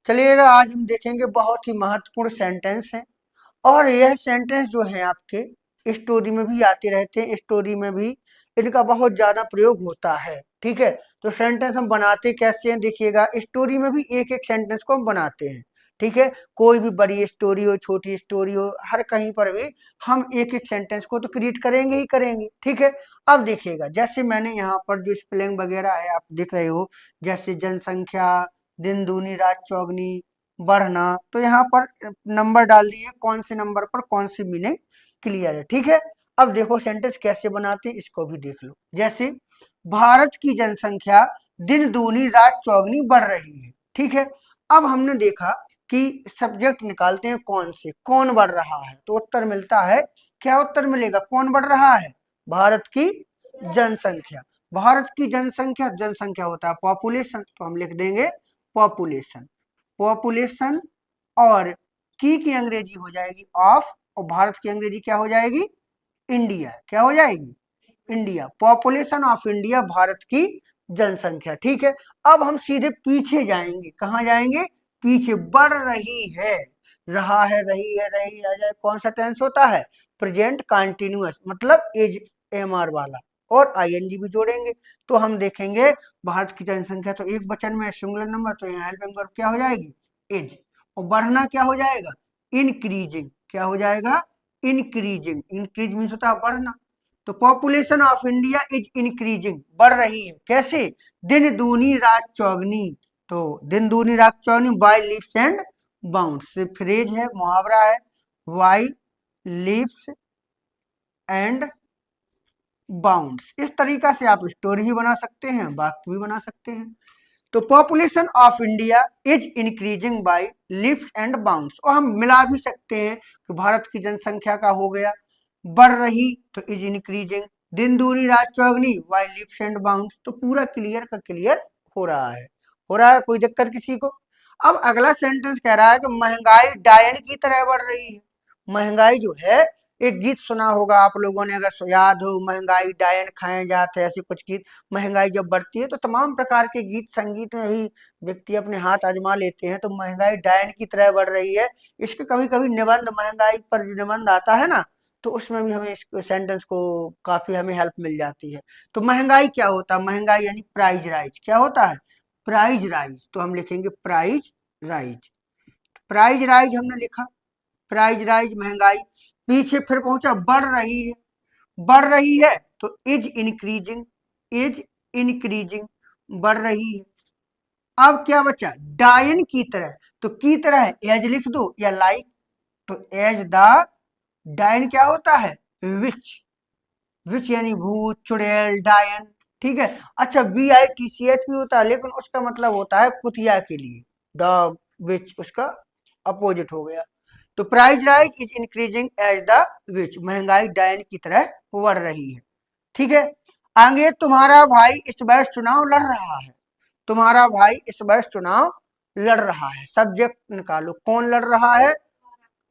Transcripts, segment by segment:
चलिएगा, आज हम देखेंगे बहुत ही महत्वपूर्ण सेंटेंस है और यह सेंटेंस जो है आपके स्टोरी में भी आते रहते हैं, स्टोरी में भी इनका बहुत ज्यादा प्रयोग होता है। ठीक है, तो सेंटेंस हम बनाते कैसे हैं देखिएगा, स्टोरी में भी एक एक सेंटेंस को हम बनाते हैं। ठीक है, कोई भी बड़ी स्टोरी हो छोटी स्टोरी हो, हर कहीं पर भी हम एक एक सेंटेंस को तो क्रिएट करेंगे ही करेंगे। ठीक है, अब देखिएगा जैसे मैंने यहाँ पर जो स्पेलिंग वगैरह है आप देख रहे हो, जैसे जनसंख्या, दिन दूनी रात चौगनी, बढ़ना, तो यहाँ पर नंबर डाल दिए, कौन से नंबर पर कौन सी मीनिंग क्लियर है। ठीक है, अब देखो सेंटेंस कैसे बनाते हैं इसको भी देख लो। जैसे भारत की जनसंख्या दिन दूनी रात चौगनी बढ़ रही है। ठीक है, अब हमने देखा कि सब्जेक्ट निकालते हैं कौन से, कौन बढ़ रहा है, तो उत्तर मिलता है, क्या उत्तर मिलेगा, कौन बढ़ रहा है, भारत की जनसंख्या। भारत की जनसंख्या, जनसंख्या होता है पॉपुलेशन, तो हम लिख देंगे पॉपुलेशन, पॉपुलेशन, और की अंग्रेजी हो जाएगी ऑफ, और भारत की अंग्रेजी क्या हो जाएगी, इंडिया, क्या हो जाएगी, India, population of India, Bharat की जनसंख्या। ठीक है, अब हम सीधे पीछे जाएंगे, कहाँ जाएंगे, पीछे, बढ़ रही है, रहा है, रही आ जाए, कौन सा टेंस होता है, प्रेजेंट कंटिन्यूअस, मतलब एज एम आर वाला, और आईएनजी भी जोड़ेंगे, तो हम देखेंगे भारत की जनसंख्या तो एक वचन में सिंगुलर नंबर, तो यहाँ हेल्पिंग वर्ब क्या हो जाएगी, एज, और बढ़ना क्या हो जाएगा, इंक्रीजिंग, क्या हो जाएगा, इंक्रीजिंग, इंक्रीज मीन्स होता है बढ़ना, तो population of India is increasing, बढ़ रही है, कैसे, दिन दूनी रात चौगनी, तो दिन दूनी रात चौगनी by leaps and bounds, phrase है, मुहावरा है, वाई लीव्स एंड बाउंड्स, इस तरीका से आप स्टोरी भी बना सकते हैं, वाक्य भी बना सकते हैं। तो population of India is increasing by leaps and bounds, और हम मिला भी सकते हैं कि भारत की जनसंख्या का हो गया बढ़ रही, तो इज इंक्रीजिंग, दिन दूनी रात चौगनी बाय लीप्स एंड बाउंड्स, तो पूरा क्लियर का क्लियर हो रहा है, हो रहा है, कोई दिक्कत किसी को। अब अगला सेंटेंस कह रहा है कि महंगाई डायन की तरह बढ़ रही है। महंगाई जो है, एक गीत सुना होगा आप लोगों ने, अगर याद हो, महंगाई डायन खाए जाते, ऐसे कुछ गीत। महंगाई जब बढ़ती है तो तमाम प्रकार के गीत संगीत में भी व्यक्ति अपने हाथ आजमा लेते हैं, तो महंगाई डायन की तरह बढ़ रही है। इसके कभी कभी निबंध, महंगाई पर जो निबंध आता है ना, तो उसमें भी हमें इस सेंटेंस को काफी हमें हेल्प मिल जाती है। तो महंगाई क्या होता है, महंगाई यानी प्राइस राइज, क्या होता है, प्राइस राइज, तो हम लिखेंगे प्राइस राइज, प्राइस राइज हमने लिखा, प्राइस राइज महंगाई, पीछे फिर पहुंचा बढ़ रही है, बढ़ रही है, तो इज इंक्रीजिंग, इज इंक्रीजिंग, बढ़ रही है। अब क्या बचा, डायन की तरह, तो की तरह है, एज लिख दो या लाइक, तो एज द डायन क्या होता है, विच यानी भूत, चुड़ैल, डायन। ठीक है, अच्छा VITCH भी होता है, लेकिन उसका मतलब होता है कुतिया के लिए, डॉग, विच उसका अपोजिट हो गया। तो price rise is increasing as the witch, महंगाई डायन की तरह बढ़ रही है। ठीक है, आगे तुम्हारा भाई इस वर्ष चुनाव लड़ रहा है, तुम्हारा भाई इस वर्ष चुनाव लड़ रहा है, सब्जेक्ट निकालो, कौन लड़ रहा है,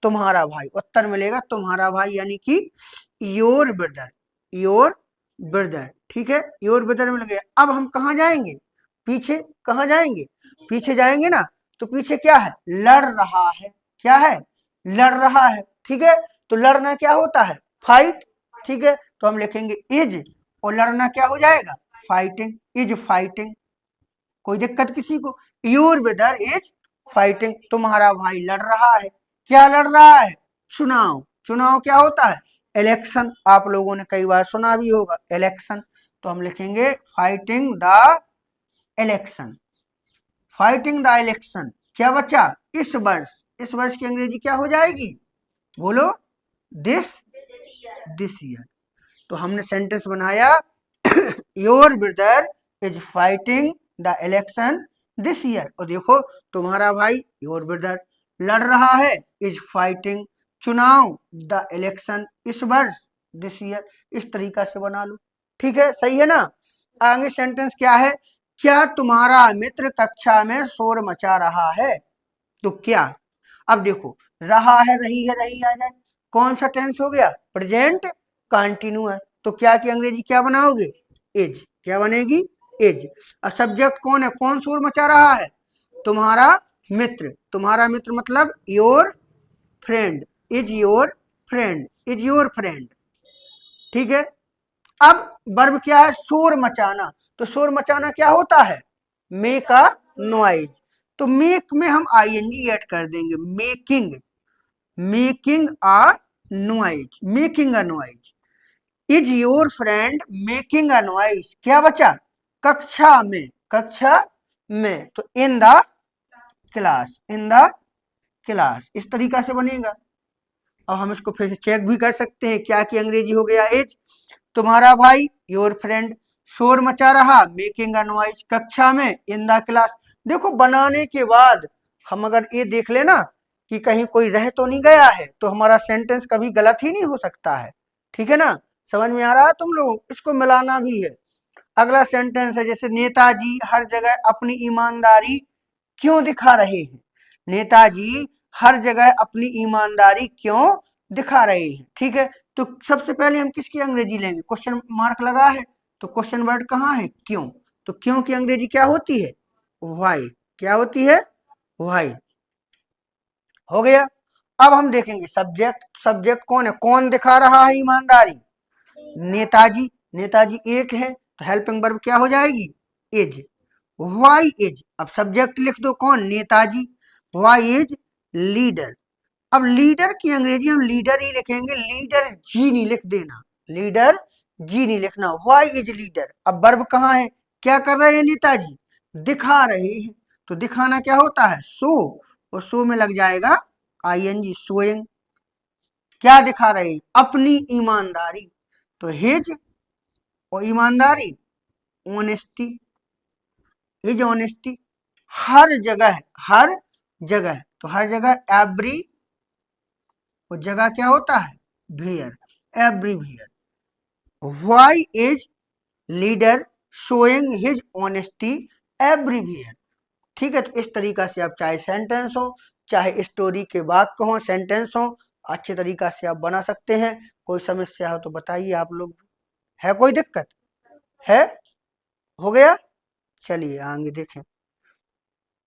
तुम्हारा भाई, उत्तर मिलेगा तुम्हारा भाई, यानी कि योर ब्रदर, योर ब्रदर। ठीक है, योर ब्रदर मिल गया। अब हम कहाँ जाएंगे, पीछे, कहाँ जाएंगे, पीछे जाएंगे ना, तो पीछे क्या है, लड़ रहा है, क्या है, लड़ रहा है। ठीक है, तो लड़ना क्या होता है, फाइट। ठीक है, तो हम लिखेंगे इज, और लड़ना क्या हो जाएगा, फाइटिंग, इज फाइटिंग, कोई दिक्कत किसी को, योर ब्रदर इज फाइटिंग, तुम्हारा भाई लड़ रहा है, क्या लड़ रहा है, चुनाव, चुनाव क्या होता है, इलेक्शन, आप लोगों ने कई बार सुना भी होगा इलेक्शन, तो हम लिखेंगे fighting the election, fighting the election. क्या बच्चा, इस वर्ष, इस वर्ष की अंग्रेजी क्या हो जाएगी, बोलो, दिस, दिस ईयर। तो हमने सेंटेंस बनाया, your brother is fighting the election this year, और देखो तुम्हारा भाई, योर ब्रदर, लड़ रहा है, इज फाइटिंग, चुनाव, द इलेक्शन, इस वर्ष, दिस ईयर, इस तरीका से बना लो। ठीक है, सही है ना। आगे सेंटेंस क्या है, क्या तुम्हारा मित्र कक्षा में शोर मचा रहा है, तो क्या, अब देखो, रहा है, रही आ जाए, कौन सा टेंस हो गया, प्रेजेंट कंटिन्यूअस, तो क्या की अंग्रेजी क्या बनाओगे, एज, क्या बनेगी, एज। अब सब्जेक्ट कौन है, कौन शोर मचा रहा है, तुम्हारा मित्र, तुम्हारा मित्र मतलब your friend, is your friend, is your friend. ठीक है। अब वर्ब क्या है, शोर मचाना। तो शोर मचाना क्या होता है, मेक अ नॉइज। तो मेक में हम आईएनजी ऐड कर देंगे, making, making a noise, making a noise. Is your friend making a noise, क्या बचा, कक्षा में, कक्षा में। तो in the class, in the class, इस तरीका से बनेगा। अब हम इसको फिर से चेक भी कर सकते हैं, क्या कि अंग्रेजी हो गया इज, तुम्हारा भाई योर फ्रेंड शोर मचा रहा, मेकिंग अ नॉइज, कक्षा में, इन द क्लास। देखो बनाने के बाद हम अगर ये देख लेना कि कहीं कोई रह तो नहीं गया है, तो हमारा सेंटेंस कभी गलत ही नहीं हो सकता है। ठीक है ना, समझ में आ रहा है तुम लोग, इसको मिलाना भी है। अगला सेंटेंस है जैसे नेताजी हर जगह अपनी ईमानदारी क्यों दिखा रहे हैं, नेताजी हर जगह अपनी ईमानदारी क्यों दिखा रहे हैं। ठीक है, तो सबसे पहले हम किसकी अंग्रेजी लेंगे, क्वेश्चन मार्क लगा है, तो क्वेश्चन वर्ड कहाँ है, क्यों। तो क्यों की अंग्रेजी क्या होती है, व्हाई, क्या होती है, व्हाई। हो गया। अब हम देखेंगे सब्जेक्ट, सब्जेक्ट कौन है, कौन दिखा रहा है ईमानदारी, नेताजी, नेताजी एक है, तो हेल्पिंग वर्ब क्या हो जाएगी, इज, वाई इज। अब सब्जेक्ट लिख दो कौन, नेताजी, वाई इज लीडर। अब लीडर की अंग्रेजी हम लीडर ही लिखेंगे, लीडर जी नहीं लिख देना, लीडर जी नहीं लिखना, वाई इज लीडर। अब वर्ब कहाँ है, क्या कर रहे हैं नेताजी, दिखा रहे हैं। तो दिखाना क्या होता है, शो, और शो में लग जाएगा आईएनजी, शोइंग। क्या दिखा रहे हैं, अपनी ईमानदारी, तो हिज और ईमानदारी, ऑनेस्टी, हिज ऑनेस्टी। हर जगह, हर जगह, तो हर जगह एवरी, और जगह क्या होता है, where, everywhere. Why is leader showing his honesty everywhere. ठीक है, तो इस तरीका से आप चाहे सेंटेंस हो, चाहे स्टोरी के वाक्य हो, सेंटेंस हो, अच्छे तरीका से आप बना सकते हैं। कोई समस्या हो तो बताइए आप लोग, है कोई दिक्कत है, हो गया, चलिए आगे देखें।